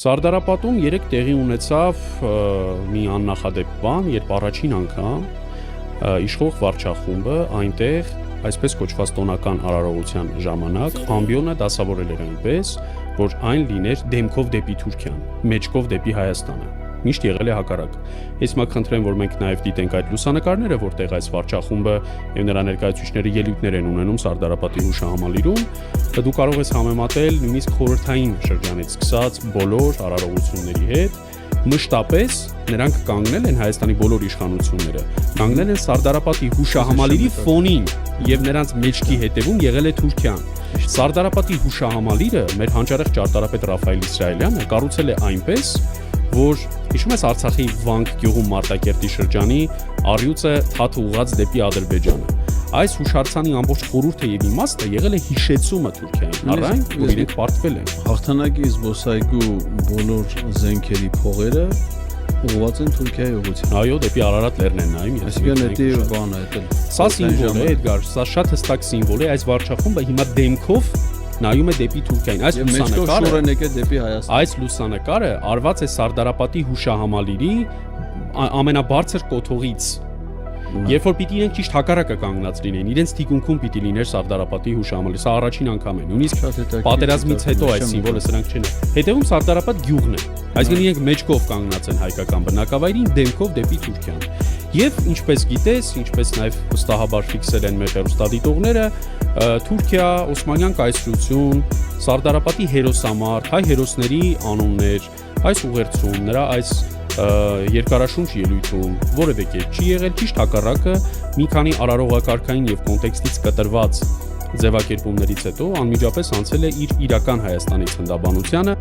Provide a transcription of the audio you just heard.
Սարդարապատում երեք տեղի ունեցավ մի աննախադեպ բան, երբ առաջին անգամ իշխող վարչախումբը այնտեղ այսպես կոչված տոնական արարողության ժամանակ ամբիոնը դասավորել էր այնպես, որ այն լիներ դեմքով դեպի Թուրքիան, մեջքով դեպի Հայաստանը։ Միշտ եղել է հակառակը։ Ես մա խնդրեմ, որ մենք նաև դիտենք այդ լուսանկարները, որտեղ այս վարչախումբը եւ նրա ներկայացուցիչները ելույթներ են ունենում Սարդարապատի հուշահամալիրում, դու կարող ես համեմատել նույնիսկ խորհրդային շրջանից սկսած բոլոր արարողությունների հետ։ Մշտապես նրանք կանգնել են Հայաստանի բոլոր իշխանությունները, կանգնել են Սարդարապատի հուշահամալիրի ֆոնին եւ նրանց մեջքի հետևում եղել է Թուրքիան։ Սարդարապատի հուշահամալիրը մեր հանճարեղ ճարտարապետ Ռաֆայել Իսրայելյանը կառուցել է այնպես, որ հիշում ես Արցախի Վանք գյուղում Մարտակերտի շրջանի առյուծը թաթ ուղղած դեպի Ադրբեջանը։ Այս հուշարձանի ամբողջ խորհուրդը եւ իմաստը եղել է հիշեցումը Թուրքիային, առայն որ իրենք պարտվել են։ Հաղթանակի զբոսայգու բոլոր զենքերի փողերը ուղղված են Թուրքիայի ուղղությամբ։ Այո, դեպի Արարատ լեռն են նայում։ Այսինքն դա բանը է։ Սա սիմվոլ է, Էդգար, սա շատ հստակ սիմվոլ է, այս վարչախումբը հիմա դեմքով նայում է դեպի Թուրքիային։ Այս լուսանկարը արված է Սարդարապատի հուշահամալիրի ամենաբարձր կոթողից։ Երբ որ պիտի իրենք ճիշտ հակառակը կանգնած լինեն, իրենց թիկունքում պիտի լիներ Սարդարապատի հուշահամալիրը, սա առաջին անգամ է։ Նույնիսկ պատերազմից հետո այս սիմվոլը սրանք չեն։ Հետևում Սարդարապատ գյուղն է։ Այսինքն իրենք մեջքով կանգնած են հայկական բնակավայրին, դեմքով դեպի Թուրքիան։ Եվ ինչպես գիտես, ինչպես նաև վստահաբար ֆիքսել են մեր հեռուստադիտողները, Թուրքիա, Օսմանյան կայսրություն, Սարդարապատի հերոսամարտ, հայ հերոսների անուններ, այս ուղերձում, նրա այս երկարաշունչ ելույթում որևէ կերպ չի եղել, ճիշտ հակառակը մի քանի արարողակարգային եւ կոնտեքստից կտրված ձևակերպումներից հետո անմիջապես անցել է իր իրական Հայաստանի ցնդաբանությանը։